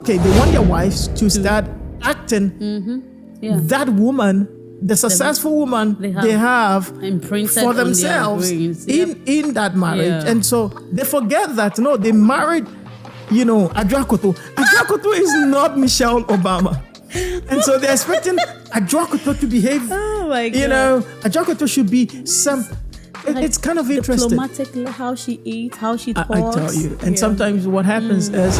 Okay, they want their wives to start acting that woman, the successful woman they have for themselves in that marriage. Yeah. And so they forget that, no, they married, Adwokoto. Adwokoto is not Michelle Obama. And so they're expecting Adwokoto to behave, Adwokoto should be some... It's kind of interesting. Diplomatically, how she eats, how she talks. I tell you. And sometimes what happens is,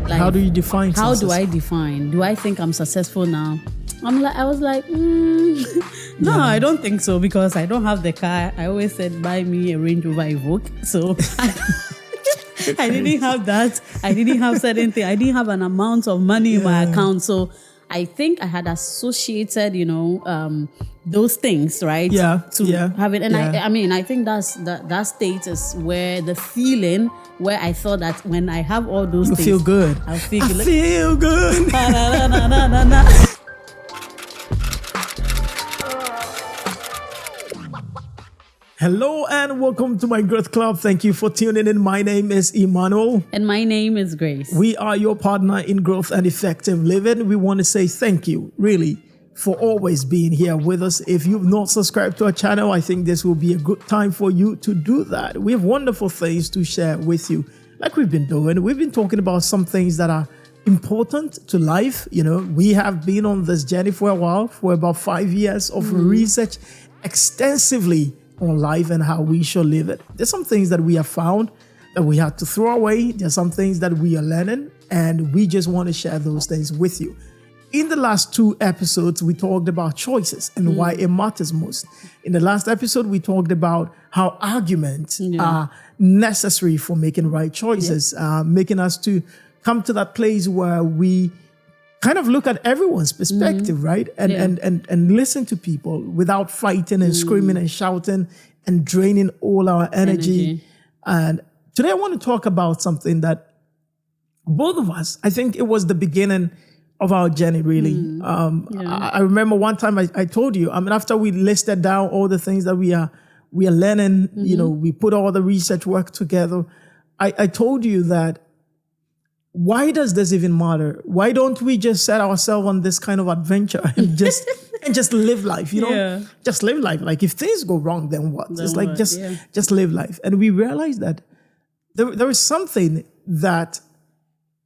how do you define success? How do I define? Do I think I'm successful now? I was like, no, I don't think so, because I don't have the car. I always said, buy me a Range Rover Evoque. So I didn't have that. I didn't have certain things. I didn't have an amount of money in my account. So I think I had associated, those things, right? To have it. And I think that state is where the feeling, where I thought that when I have all those things, feel good. I feel good. Hello and welcome to my Growth Club. Thank you for tuning in. My name is Emmanuel. And my name is Grace. We are your partner in growth and effective living. We want to say thank you, really, for always being here with us. If you've not subscribed to our channel, I think this will be a good time for you to do that. We have wonderful things to share with you. Like we've been doing, we've been talking about some things that are important to life. We have been on this journey for a while, for about 5 years of research extensively on life and how we should live it. There's some things that we have found that we had to throw away. There's some things that we are learning, and we just want to share those things with you. In the last 2 episodes, we talked about choices and why it matters most. In the last episode, we talked about how arguments are necessary for making right choices, making us to come to that place where we kind of look at everyone's perspective, right? And listen to people without fighting and screaming and shouting and draining all our energy. And today I want to talk about something that both of us, I think it was the beginning of our journey, really. I remember one time I told you, after we listed down all the things that we are learning, we put all the research work together. I told you that, why does this even matter? Why don't we just set ourselves on this kind of adventure and just live life? Just live life. Like if things go wrong, then what? Just live life. And we realized that there is something that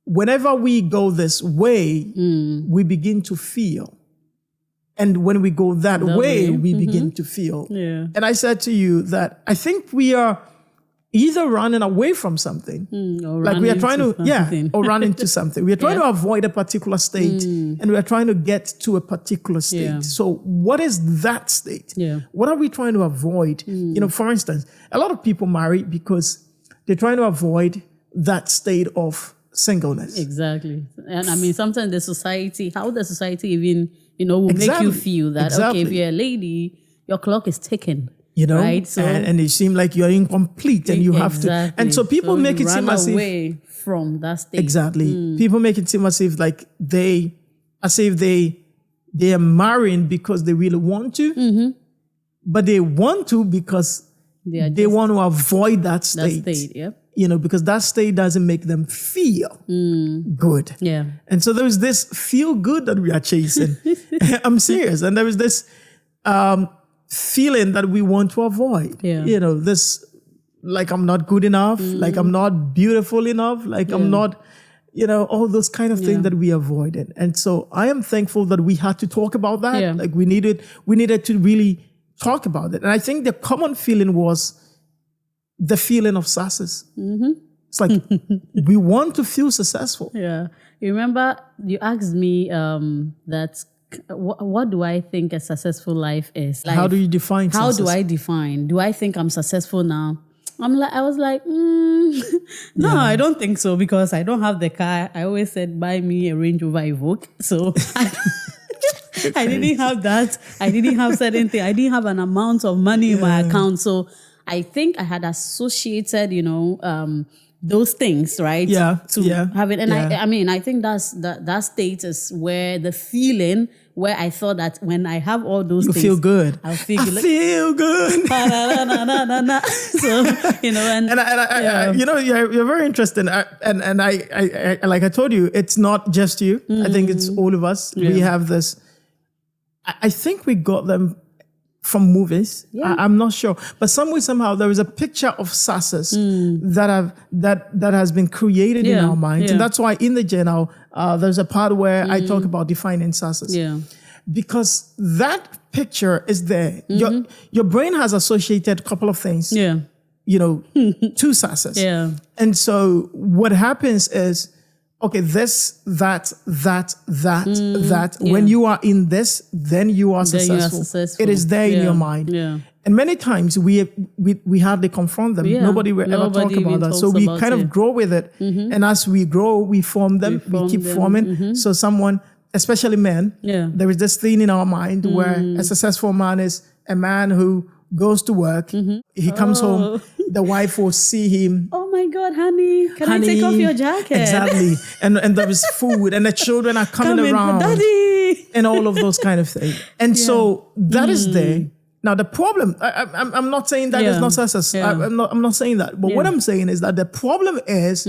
whenever we go this way, we begin to feel. And when we go that way, we begin to feel. And I said to you that I think we are either running away from something, like we are trying to, or run into something. We are trying to avoid a particular state, and we are trying to get to a particular state. So what is that state? What are we trying to avoid? For instance, a lot of people marry because they're trying to avoid that state of singleness. Exactly. And sometimes the society even, will make you feel that, okay, if you're a lady, your clock is ticking. Right? So, and it seems like you're incomplete and you have to. And so people make it seem as if away from that state. Exactly. People make it seem as if they are marrying because they really want to, but they want to because they want to avoid that state. Because that state doesn't make them feel good. And so there's this feel good that we are chasing. I'm serious. And there is this feeling that we want to avoid. This, like I'm not good enough, like I'm not beautiful enough, like I'm not, all those kind of things that we avoided. And so I am thankful that we had to talk about that. Like we needed to really talk about it. And I think the common feeling was the feeling of success. It's like we want to feel successful. You remember you asked me that what do I think a successful life is? How do you define success? How do I define? Do I think I'm successful now? I was like, no, I don't think so, because I don't have the car. I always said, buy me a Range Rover Evoque. So I didn't have that. I didn't have certain things. I didn't have an amount of money in my account. So I think I had associated, those things, right? To have it. And I mean, I think that state is where the feeling where I thought that when I have all those things, feel good. I'll feel good. I feel good. So, you know, and I you know, you're very interesting. And I like I told you, it's not just you. I think it's all of us. Yeah. We have this. I think we got them from movies. Yeah. I'm not sure, but somehow there is a picture of success that has been created in our minds, and that's why in the journal there's a part where I talk about defining success. Yeah, because that picture is there. Your brain has associated a couple of things. Yeah, you know, to success. Yeah, and so what happens is, okay, this, that. When you are in this, then you are successful. It is there in your mind. Yeah. And many times we hardly confront them. Yeah. Nobody will ever talk about that. So we kind of grow with it. Mm-hmm. And as we grow, we form them. We keep forming. Mm-hmm. So someone, especially men, there is this thing in our mind where a successful man is a man who goes to work. Mm-hmm. He comes home. The wife will see him. Oh my God, honey, can I take off your jacket? Exactly. And there is food and the children are coming around. Daddy. And all of those kind of things. And so that is there. Now the problem, I'm not saying that is not success. I'm not saying that. But what I'm saying is that the problem is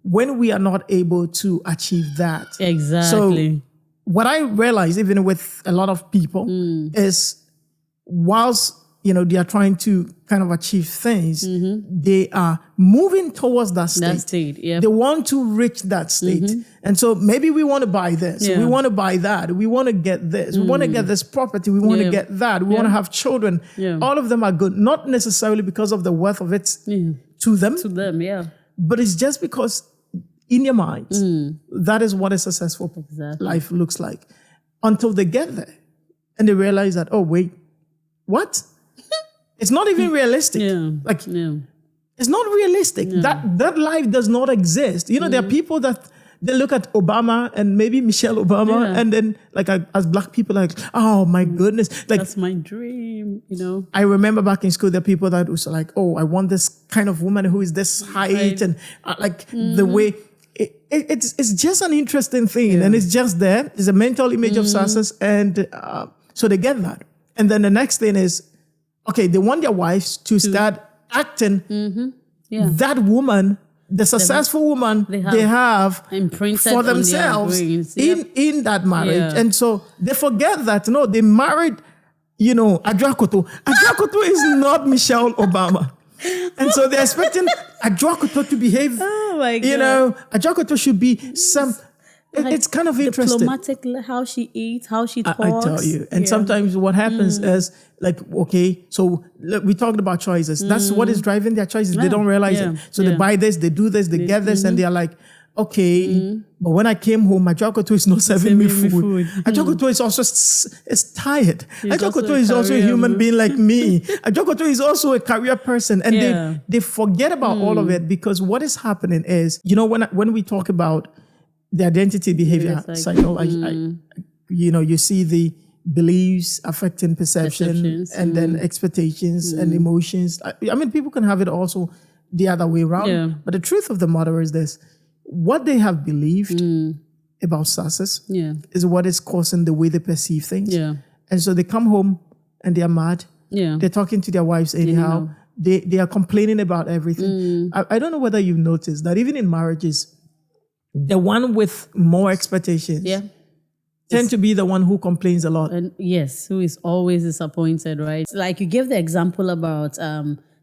when we are not able to achieve that. Exactly. So what I realize, even with a lot of people, is whilst they are trying to kind of achieve things, they are moving towards that state. They want to reach that state. And so maybe we want to buy this. We want to buy that. We want to get this. We want to get this property. We want to get that. We want to have children. All of them are good. Not necessarily because of the worth of it to them. But it's just because in your mind, that is what a successful life looks like. Until they get there. And they realize that, oh, wait, what? It's not even realistic. It's not realistic. That life does not exist. You know, there are people that they look at Obama and maybe Michelle Obama, and then like as black people, like, oh my goodness, like that's my dream. You know, I remember back in school, there are people that was like, oh, I want this kind of woman who is this height and like the way. It's just an interesting thing, and it's just there. It's a mental image of success, and so they get that. And then the next thing is, okay, they want their wives to start acting that woman, the successful woman they have for themselves in that marriage. And so they forget that, no, they married, Adwokoto. Adwokoto is not Michelle Obama. And so they're expecting Adwokoto to behave, Adwokoto should be some... It's kind of interesting. Diplomatic, how she eats, how she talks. I tell you. And sometimes what happens is like, okay, so we talked about choices. That's what is driving their choices. They don't realize it. So they buy this, they do this, they get this, and they're like, okay, but when I came home, Adwokoto is not serving me food. Adwokoto is also tired. Adwokoto is also a human being like me. Adwokoto is also a career person. And they forget about all of it, because what is happening is, when we talk about the identity behavior cycle, you see the beliefs affecting perceptions and then expectations and emotions. I mean, people can have it also the other way around. Yeah. But the truth of the matter is this: what they have believed about success is what is causing the way they perceive things. Yeah. And so they come home and they are mad. Yeah. They're talking to their wives anyhow. They are complaining about everything. I don't know whether you've noticed that even in marriages, the one with more expectations tend to be the one who complains a lot. And yes, who is always disappointed, right? Like you gave the example about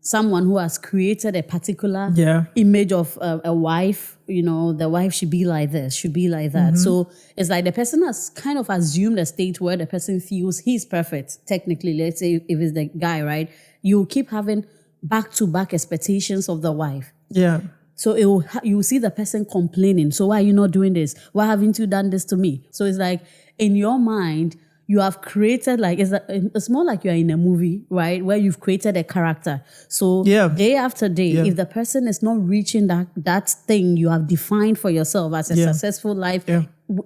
someone who has created a particular image of a wife. The wife should be like this, should be like that. So it's like the person has kind of assumed a state where the person feels he's perfect. Technically, let's say if it's the guy, right? You keep having back-to-back expectations of the wife. Yeah. So you see the person complaining. So why are you not doing this? Why haven't you done this to me? So it's like in your mind, you have created it's more like you're in a movie, right? Where you've created a character. So day after day, if the person is not reaching that thing you have defined for yourself as a successful life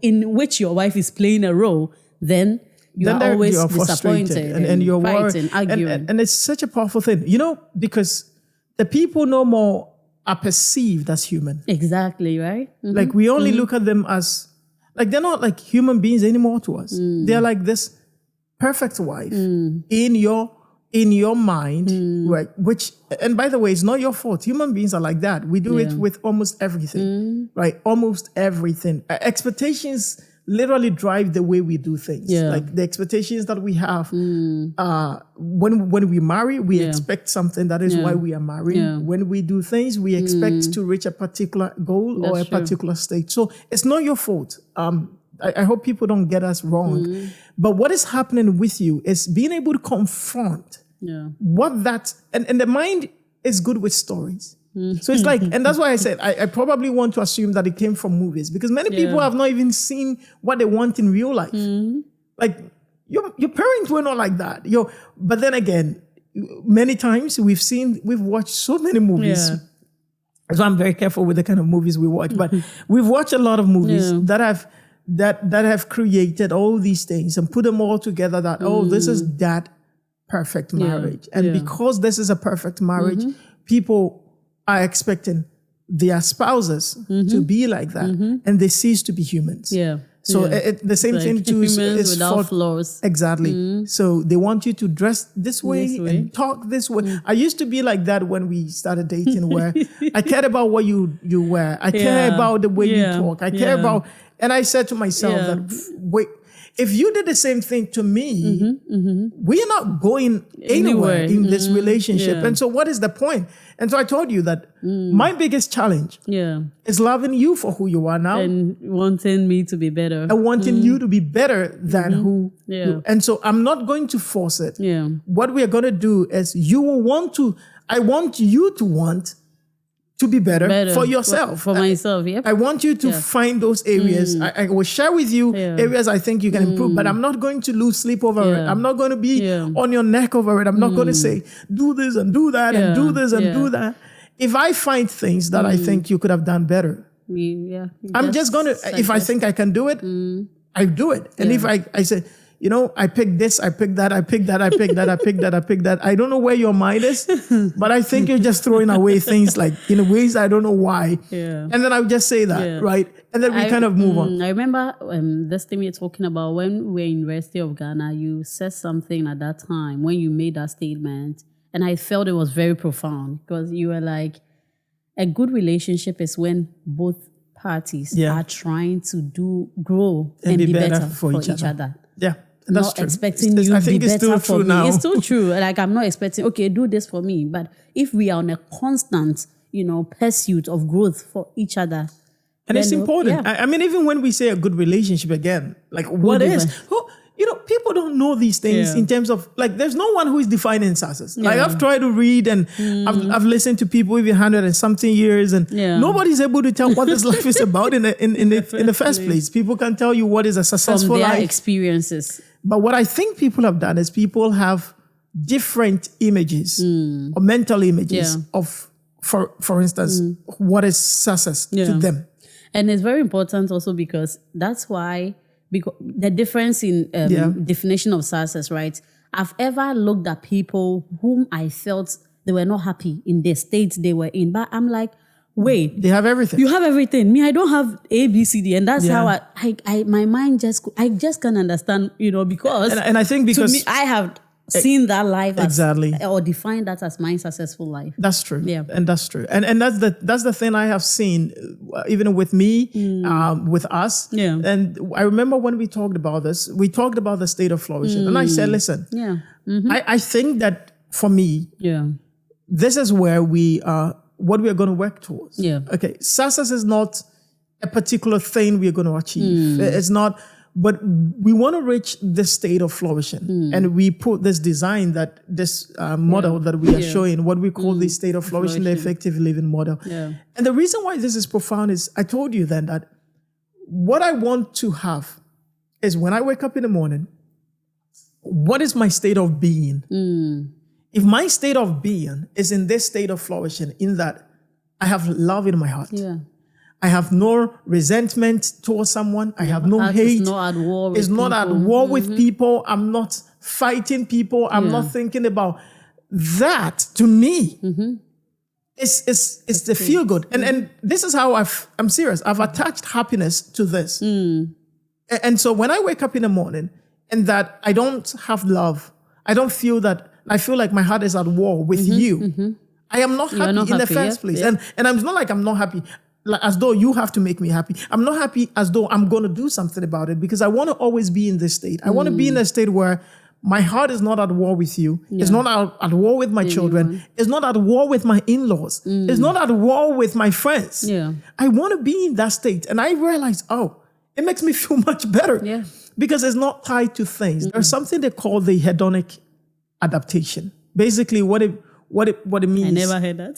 in which your wife is playing a role, then you are always disappointed and you're fighting, arguing. And it's such a powerful thing, because the people no more are perceived as human. Exactly, right? Mm-hmm. Like we only look at them as, like they're not like human beings anymore to us. They're like this perfect wife in your mind, right? Which, and by the way, it's not your fault. Human beings are like that. We do it with almost everything, right? Almost everything. Expectations literally drive the way we do things. Yeah. Like the expectations that we have. When we marry, we expect something. That is why we are married. Yeah. When we do things, we expect to reach a particular goal or a particular state. So it's not your fault. I hope people don't get us wrong. But what is happening with you is being able to confront what that, and the mind is good with stories. So it's like, and that's why I said, I probably want to assume that it came from movies, because many people have not even seen what they want in real life. Like your parents were not like that. But then again, many times we've watched so many movies. So I'm very careful with the kind of movies we watch, but we've watched a lot of movies that have created all these things and put them all together that, this is that perfect marriage. And because this is a perfect marriage, people are expecting their spouses to be like that, and they cease to be humans. So the same thing too is without flaws. Exactly. So they want you to dress this way and talk this way. I used to be like that when we started dating, where I cared about what you wear. I care about the way you talk. I care about, and I said to myself that, wait, if you did the same thing to me, we're not going anywhere in this relationship. And so what is the point? And so I told you that my biggest challenge is loving you for who you are now. And wanting me to be better. And wanting you to be better than who you. And so I'm not going to force it. What we are going to do is I want you to want to be better for yourself. For myself, I want you to find those areas. I will share with you areas I think you can improve, but I'm not going to lose sleep over it. I'm not going to be on your neck over it. I'm not going to say, do this and do that and do this and do that. If I find things that I think you could have done better, I'm just going to, if I think I can do it, I do it. And if I say, I picked this, I picked that, I picked that, I picked that, I picked that, I picked that. I don't know where your mind is, but I think you're just throwing away things like in ways I don't know why. And then I would just say that, right? And then we kind of move on. I remember this thing you're talking about when we were in University of Ghana, you said something at that time when you made that statement. And I felt it was very profound, because you were like, a good relationship is when both parties are trying to grow and be better for each other. Yeah. And that's not true. Expecting you to be better for me. Now. It's still true. Like, I'm not expecting, okay, do this for me. But if we are on a constant, pursuit of growth for each other. And it's important. I mean, even when we say a good relationship again, like what is? People don't know these things in terms of, like, there's no one who is defining success. Like, I've tried to read and I've listened to people even 100 and something years, and nobody's able to tell what this life is about in the first place. People can tell you what is a successful life. Experiences. But what I think people have done is people have different images or mental images of, for instance, what is success to them. And it's very important also because that's why, because the difference in definition of success, right? I've ever looked at people whom I felt they were not happy in the state they were in, but I'm like, wait, they have everything. You have everything. Me, I don't have A, B, C, D, and that's how my mind I just can't understand, because and I think because to me, I have seen that life exactly or defined that as my successful life. That's true. And that's true. And that's the thing I have seen, even with me, with us. And I remember when we talked about this, we talked about the state of flourishing, and I said, listen, I think that for me, this is where we are. What we are going to work towards. Okay. Success is not a particular thing we are going to achieve. It's not, but we want to reach this state of flourishing. And we put this design this model that we are showing, what we call the state of flourishing, the effective living model. And the reason why this is profound is, I told you then that what I want to have is when I wake up in the morning, what is my state of being? If my state of being is in this state of flourishing, in that I have love in my heart, I have no resentment towards someone, I have no hate, it's not at war with people, I'm not fighting people, I'm not thinking about that. To me, it's the feel good. And this is how I'm serious. I've attached happiness to this. And so when I wake up in the morning and that I don't have love, I don't feel that, I feel like my heart is at war with you. I am not happy in the first place. And it's not like I'm not happy, like as though you have to make me happy. I'm not happy as though I'm going to do something about it, because I want to always be in this state. I want to be in a state where my heart is not at war with you. It's not at war with my children. It's not at war with my in-laws. It's not at war with my friends. I want to be in that state. And I realize, it makes me feel much better because it's not tied to things. There's something they call the hedonic adaptation. Basically, what it means. I never heard that.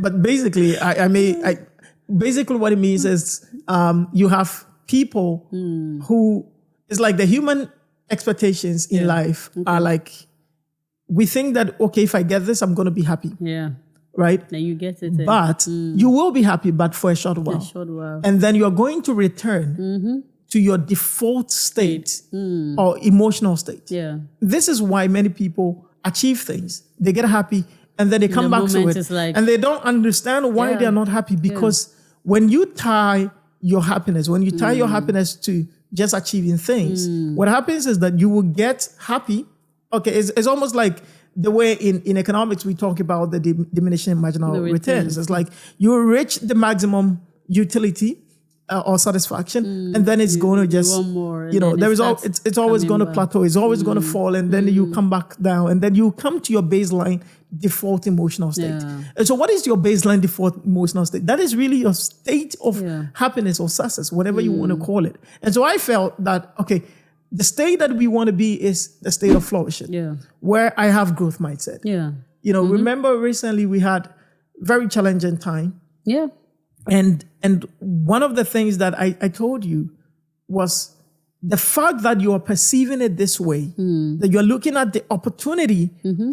but basically, basically what it means is you have people who, it's like the human expectations in life are like, we think that, okay, if I get this, I'm going to be happy. Right? Then you get it. But you will be happy, but for a short while. And then you're going to return to your default state or emotional state. This is why many people achieve things. They get happy and then they come back to it. And they don't understand why they're not happy, because when you tie your happiness, your happiness to just achieving things, what happens is that you will get happy. Okay, it's almost like the way in economics we talk about the diminishing marginal returns. It's like you reach the maximum utility or satisfaction, and then it's going to just, there is it's always going to plateau. It's always going to fall, and then you come back down, and then you come to your baseline default emotional state. And so what is your baseline default emotional state? That is really your state of happiness or success, whatever you want to call it. And so I felt that, okay, the state that we want to be is the state of flourishing, where I have growth mindset. Remember recently we had very challenging time. And one of the things that I told you was the fact that you are perceiving it this way, that you're looking at the opportunity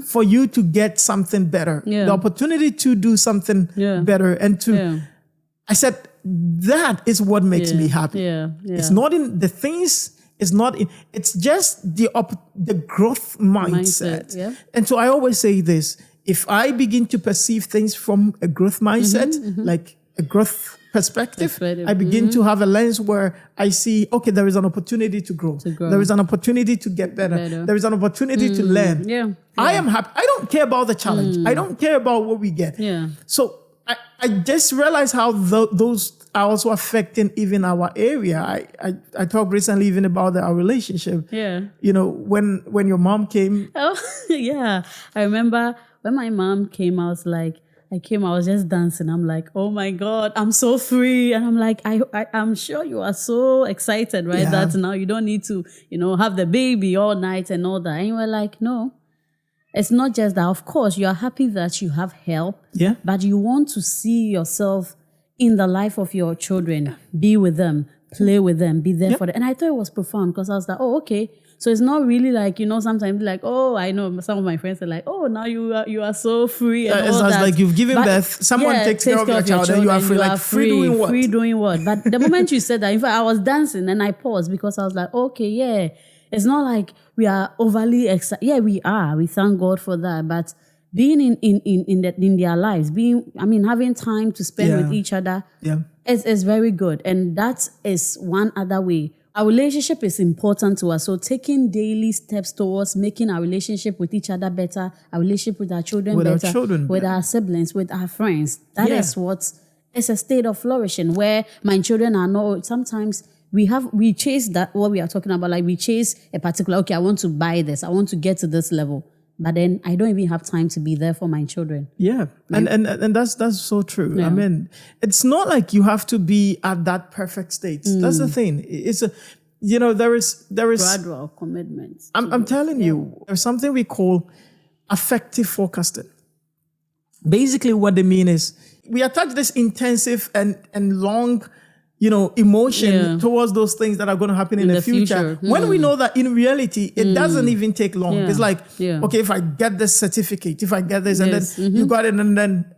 for you to get something better, the opportunity to do something better. And I said, that is what makes me happy. It's not in the things, it's just the growth mindset. And so I always say this, if I begin to perceive things from a growth mindset, like a growth perspective, I begin to have a lens where I see, okay, there is an opportunity to grow. There is an opportunity to get better. There is an opportunity to learn. I am happy. I don't care about the challenge. I don't care about what we get. So I just realized how those are also affecting even our area. I talked recently even about our relationship. When your mom came. I remember when my mom came, I was just dancing. I'm like, oh my God, I'm so free. And I'm like, I'm sure you are so excited, right? That now you don't need to, have the baby all night and all that. And you were like, no, it's not just that. Of course, you are happy that you have help, but you want to see yourself in the life of your children, be with them, play with them, be there for them. And I thought it was profound because I was like, oh, okay. So it's not really like, sometimes like, oh, I know some of my friends are like, oh, now you are so free. And all that. Like you've given birth, someone takes care of your child and you are free. Like free doing what? Free doing what? But the moment you said that, in fact, I was dancing and I paused because I was like, okay, it's not like we are overly excited. Yeah, we are. We thank God for that. But being in their lives, having time to spend with each other is very good. And that is one other way. Our relationship is important to us. So taking daily steps towards making our relationship with each other better, our relationship with our children with our siblings, with our friends. That is what is a state of flourishing where my children are not, sometimes we chase that, what we are talking about, like we chase a particular, okay, I want to buy this, I want to get to this level. But then I don't even have time to be there for my children. Yeah, and that's so true. Yeah. I mean, it's not like you have to be at that perfect state. That's the thing. It's there is gradual commitment. I'm telling you, there's something we call affective forecasting. Basically, what they mean is we attach this intensive and long, emotion towards those things that are going to happen in the future. When we know that in reality, it doesn't even take long. It's like, okay, if I get this certificate, if I get this, and then you got it, and then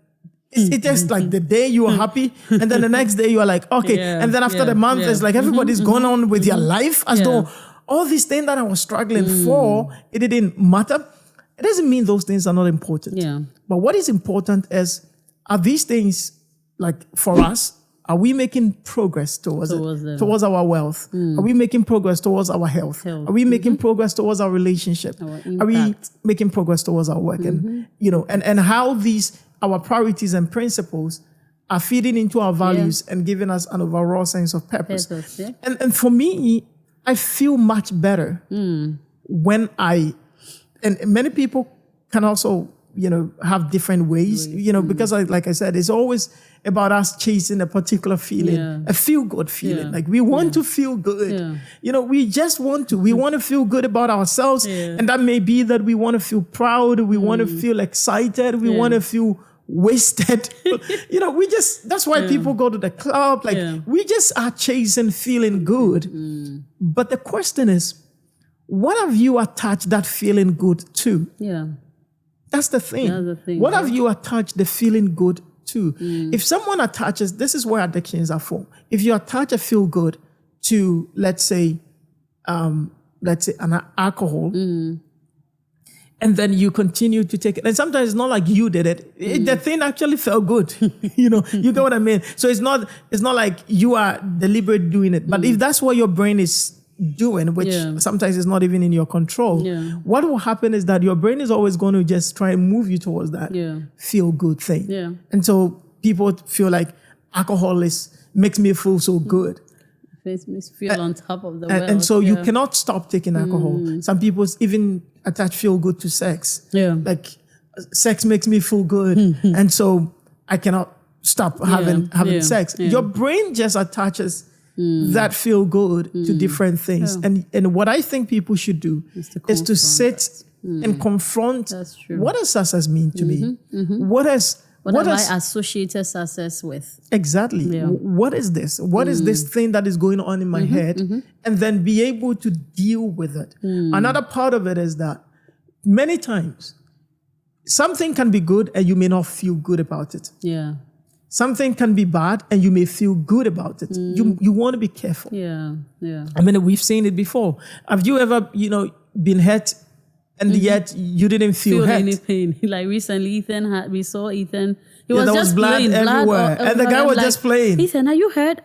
it's just like the day you are happy, and then the next day you are like, okay. And then after the month, it's like everybody's going on with their life as though all these things that I was struggling for, it didn't matter. It doesn't mean those things are not important. Yeah. But what is important is, are these things, like for us, are we making progress towards our wealth? Are we making progress towards our health? Are we making progress towards our relationship? Are we making progress towards our work? And, and how our priorities and principles are feeding into our values and giving us an overall sense of purpose. And for me, I feel much better when and many people can also, have different ways, because like I said, it's always about us chasing a particular feeling, a feel-good feeling. Like we want to feel good. We just want to. We want to feel good about ourselves. And that may be that we want to feel proud. We want to feel excited. We want to feel wasted. That's why people go to the club. We just are chasing feeling good. But the question is, what have you attached that feeling good to? That's the thing. What have you attached the feeling good to? If someone attaches, this is where addictions are for. If you attach a feel good to, let's say an alcohol, and then you continue to take it, and sometimes it's not like you did it. The thing actually felt good. You get what I mean? So it's not like you are deliberate doing it. But if that's what your brain is doing, which sometimes is not even in your control, what will happen is that your brain is always going to just try and move you towards that feel good thing. And so people feel like alcohol makes me feel so good. Makes me feel on top of the world. And so you cannot stop taking alcohol. Some people even attach feel good to sex. Like sex makes me feel good. And so I cannot stop having sex. Your brain just attaches that feel good to different things. And what I think people should do is to sit and confront, what does success mean to me? What have I associated success with? Exactly. What is this? What is this thing that is going on in my head? And then be able to deal with it. Another part of it is that many times something can be good and you may not feel good about it. Something can be bad and you may feel good about it. You want to be careful. I mean, we've seen it before. Have you ever, been hurt and yet you didn't feel hurt? Any pain? Like recently, we saw Ethan. He was just blood playing, everywhere, and the guy was just playing. Ethan, are you hurt?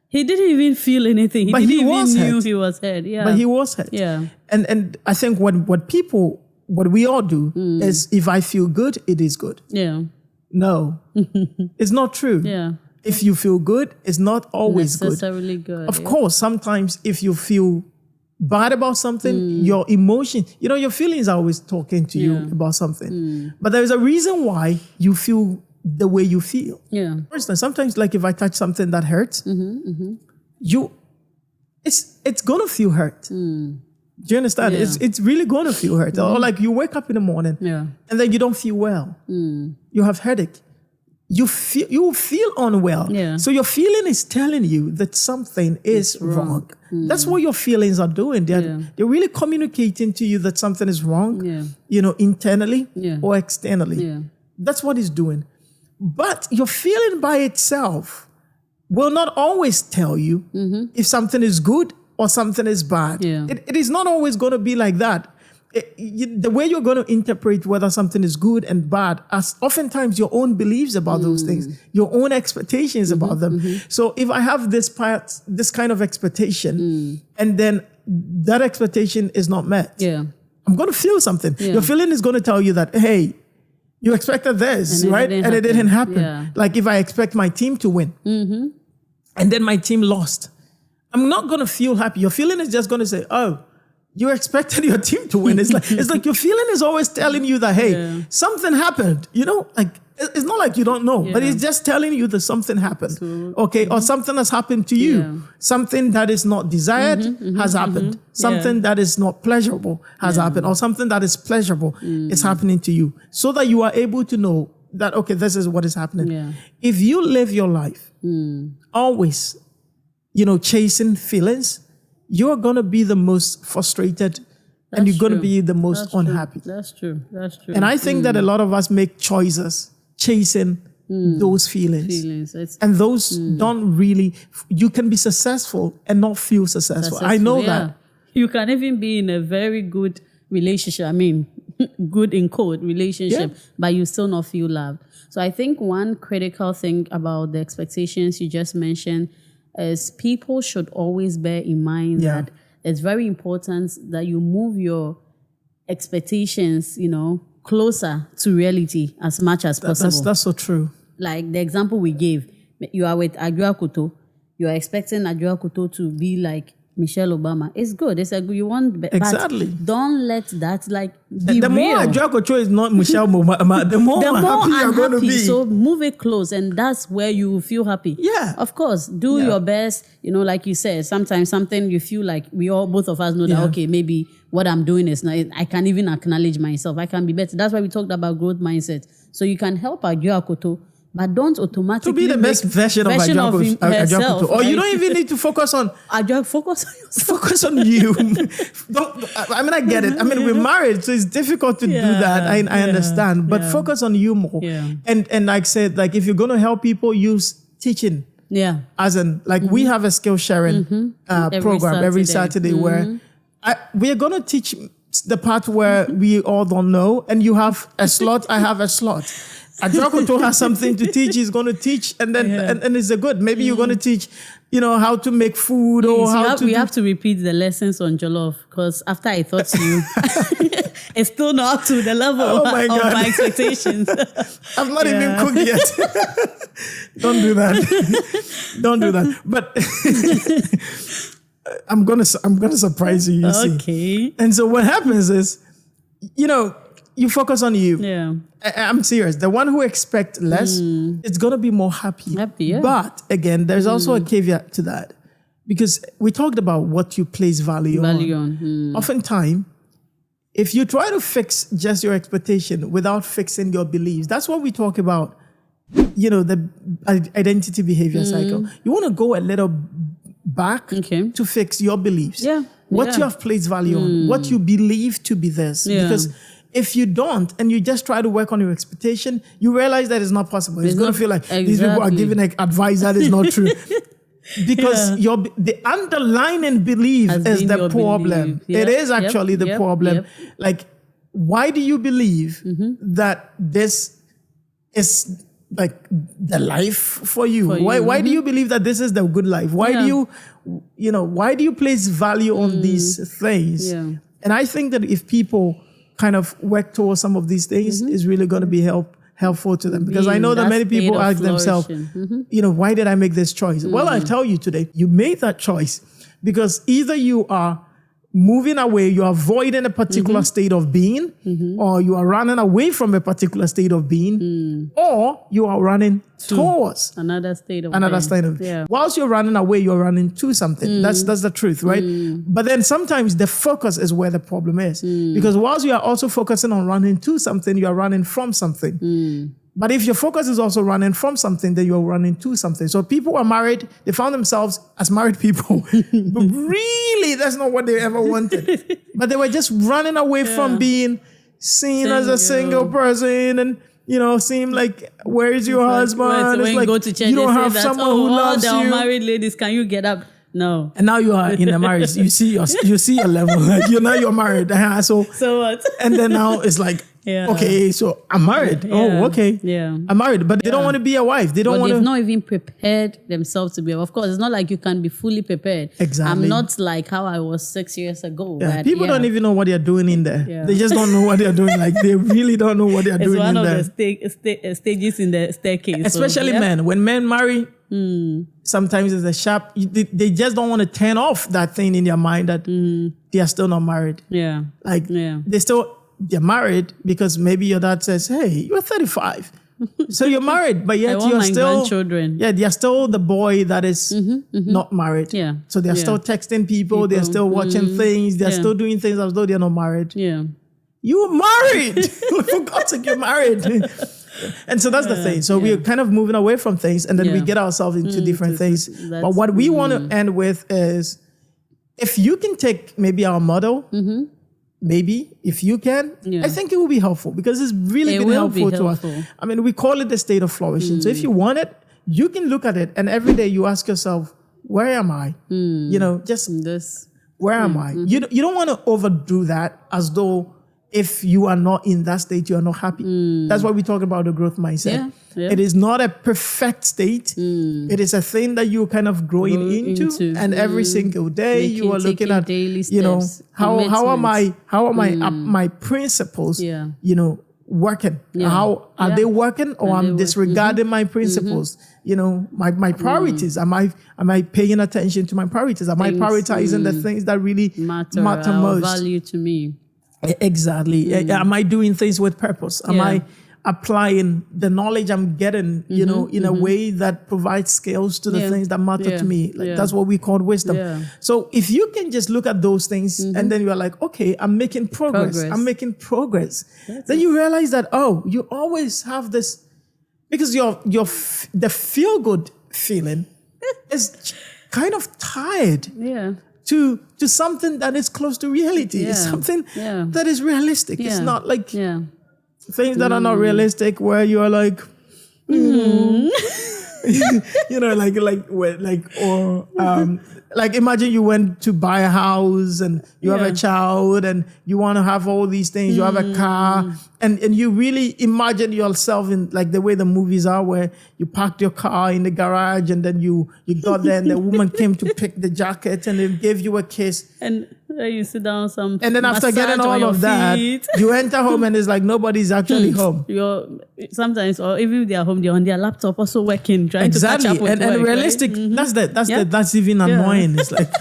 He didn't even feel anything. He knew he was hurt. But he was hurt. And I think what we all do is, if I feel good, it is good. No, it's not true. If you feel good, it's not always necessarily good. Of course, sometimes if you feel bad about something, your emotion, your feelings are always talking to you about something. But there is a reason why you feel the way you feel. For instance, sometimes, like if I touch something that hurts, it's gonna feel hurt. Do you understand? It's really going to feel hurt. Or like you wake up in the morning and then you don't feel well. You have headache. You feel unwell. So your feeling is telling you that something is wrong. That's what your feelings are doing. They're really communicating to you that something is wrong, internally or externally. That's what it's doing. But your feeling by itself will not always tell you if something is good or something is bad. It is not always going to be like that. The way you're going to interpret whether something is good and bad, as oftentimes your own beliefs about those things, your own expectations about them. So if I have this kind of expectation, and then that expectation is not met, I'm going to feel something. Your feeling is going to tell you that, hey, you expected this, right? And it didn't happen. Like if I expect my team to win, and then my team lost, I'm not going to feel happy. Your feeling is just going to say, oh, you expected your team to win. It's like your feeling is always telling you that, hey, something happened. Like it's not like you don't know, but it's just telling you that something happened. Okay, or something has happened to you. Something that is not desired has happened. Something that is not pleasurable has happened, or something that is pleasurable is happening to you, so that you are able to know that, okay, this is what is happening. If you live your life always, chasing feelings, you're going to be the most frustrated and you're going to be the most unhappy. That's true. And I think that a lot of us make choices chasing those feelings. And those don't really, you can be successful and not feel successful. I know that. You can even be in a very good relationship. I mean, good in quote relationship, but you still not feel loved. So I think one critical thing about the expectations you just mentioned is people should always bear in mind that it's very important that you move your expectations, closer to reality as much as possible. That's so true. Like the example we gave, you are with Adjoa Kuto, you are expecting Adjoa Kuto to be like Michelle Obama. It's good. It's a good. You want exactly. But don't let that be the real. more Adjoa Kuto is not Michelle Obama, the more happy you're going to be. So move it close, and that's where you will feel happy. Yeah, of course. Do your best. Like you said, sometimes something you feel like both of us know that okay, maybe what I'm doing is not. I can't even acknowledge myself. I can be better. That's why we talked about growth mindset. So you can help Adjoa Kuto, but don't automatically to be the best version of Adjoa Kuto. Or you don't even need to focus on focus on you. I get it. We're married, so it's difficult to do that. I understand. But focus on you more. Yeah. And like I said, like if you're gonna help people, use teaching. Yeah. As in we have a skill sharing program every Saturday where we are gonna teach the part where we all don't know, and you have a slot, I have a slot. Adjoa Kuto has something to teach. He's going to teach, and then and it's a good. Maybe you're going to teach, how to make food or we have to repeat the lessons on jollof because after I taught you, it's still not up to the level of my expectations. I've not even cooked yet. Don't do that. Don't do that. But I'm gonna surprise you. You see. And so what happens is, you focus on you. Yeah. I'm serious. The one who expects less, it's going to be more happy. Yeah. But again, there's also a caveat to that. Because we talked about what you place value on. Oftentimes, if you try to fix just your expectation without fixing your beliefs, that's what we talk about, the identity behavior cycle. You want to go a little back to fix your beliefs. Yeah. What you have placed value on, what you believe to be this. Yeah. Because if you don't, and you just try to work on your expectation, you realize that it's not possible. It's going to feel like these people are giving advice that is not true. Because the underlying belief is the problem. It is actually the problem. Like, why do you believe that this is like the life for you? Why do you believe that this is the good life? Why do why do you place value on these things? Yeah. And I think that if people kind of work towards some of these things is really going to be helpful to them. Because I know that many people ask themselves, why did I make this choice? Well, I'll tell you today, you made that choice because either you are moving away, you're avoiding a particular state of being, or you are running away from a particular state of being, or you are running towards another state of being. Yeah. Whilst you're running away, you're running to something. That's the truth, right? But then sometimes the focus is where the problem is. Because whilst you are also focusing on running to something, you are running from something. But if your focus is also running from something, then you're running to something. So people are married, they found themselves as married people. But really, that's not what they ever wanted. But they were just running away from being seen as a single person and, seem like, where is your husband? So when you go to church, you don't have someone who loves you. All the married ladies, can you get up? No. And now you are in a marriage. You see your level. Like you're married. So what? And then now it's like, okay, so I'm married. Oh, okay. Yeah. I'm married. But they don't want to be a wife. They don't want to. They've not even prepared themselves to be a wife. Of course, it's not like you can be fully prepared. Exactly. I'm not like how I was 6 years ago. Yeah. People don't even know what they're doing in there. Yeah. They just don't know what they're doing. Like they really don't know what they're doing in there. It's one of the stages in the staircase. Especially men. When men marry, sometimes it's a sharp. They just don't want to turn off that thing in their mind that they are still not married. Yeah. They're married because maybe your dad says, "Hey, you're 35, so you're married, but yet you're still grandchildren." Yeah, they're still the boy that is not married. Yeah. So they're still texting people. They're still watching things. They're still doing things as though they're not married. Yeah. You're married. For God's sake, you're married. And so that's the thing. So we're kind of moving away from things, and then we get ourselves into different things. But what we want to end with is, if you can take maybe our model. Maybe if you can, I think it will be helpful because it's really been helpful to us. I mean, we call it the state of flourishing. So if you want it, you can look at it and every day you ask yourself, where am I? Just this. Where am I? You don't want to overdo that as though if you are not in that state, you are not happy. That's why we talk about the growth mindset. Yeah. It is not a perfect state. It is a thing that you're kind of growing into. And every single day you are looking at, daily steps, you know, how am my principles, working? How are they working, or I'm disregarding my principles? You know, my priorities. Am I paying attention to my priorities? Am I prioritizing the things that really matter most? Value to me. Exactly. Am I doing things with purpose? Am I applying the knowledge I'm getting, in a way that provides skills to the things that matter to me? That's what we call wisdom. Yeah. So if you can just look at those things and then you're like, okay, I'm making progress. I'm making progress. Then you realize that, you always have this, because the feel good feeling is kind of tied. Yeah. To something that is close to reality. It's something that is realistic. It's not like things that are not realistic where you are like, like imagine you went to buy a house and you have a child and you want to have all these things. You have a car and you really imagine yourself in like the way the movies are, where you parked your car in the garage and then you got there and the woman came to pick the jacket and then gave you a kiss. And you sit down and then after getting all of that, you enter home and it's like nobody's actually home. Sometimes, or even if they are home, they're on their laptop also working, trying to catch up with work, and realistic. Right? That's even annoying. It's like,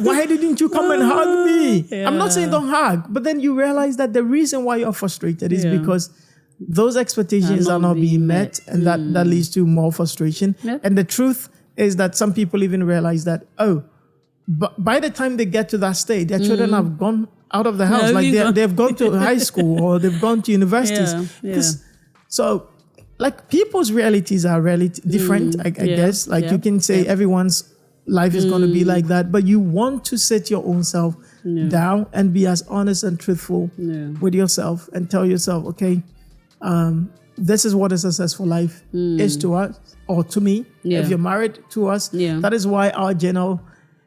why didn't you come and hug me? Yeah. I'm not saying don't hug, but then you realize that the reason why you're frustrated is because those expectations are not being met, and that leads to more frustration. Yep. And the truth is that some people even realize that, but by the time they get to that state, their children have gone out of the house. They've gone to high school or they've gone to universities. So, like, people's realities are different, I guess. Like, you can say everyone's life is going to be like that, but you want to sit your own self down and be as honest and truthful with yourself and tell yourself, okay, this is what a successful life is to us or to me. If you're married, to us. That is why our journal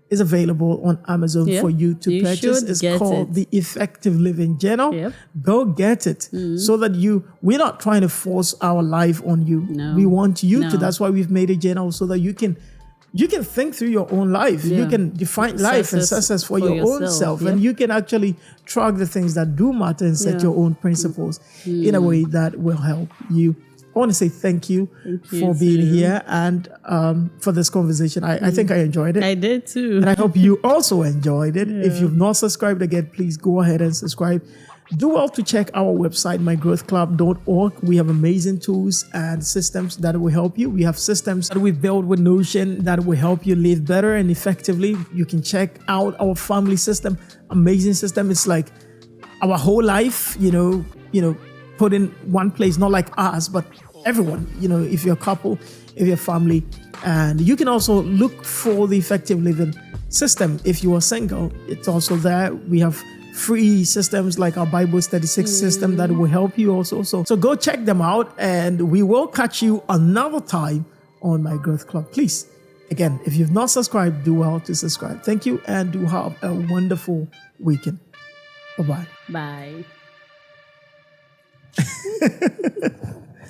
is available on Amazon for you to purchase. It's called the Effective Living Journal. Yep. Go get it so that we're not trying to force our life on you. No. We want you to. That's why we've made a journal so that you can think through your own life. Yeah. You can define life and success for your own self. Yep. And you can actually track the things that do matter and set your own principles in a way that will help you. I want to say thank you for being here and for this conversation. I think I enjoyed it. I did too. And I hope you also enjoyed it. If you've not subscribed again, please go ahead and subscribe. Do well to check our website, mygrowthclub.org. We have amazing tools and systems that will help you. We have systems that we build with Notion that will help you live better and effectively. You can check out our family system, amazing system. It's like our whole life, put in one place, not like us, but everyone, if you're a couple, if you're a family. And you can also look for the Effective Living system. If you are single, it's also there. We have free systems like our Bible 36 system that will help you also. So go check them out, and we will catch you another time on My Growth Club. Please, again, if you've not subscribed, do well to subscribe. Thank you, and do have a wonderful weekend. Bye-bye. Bye.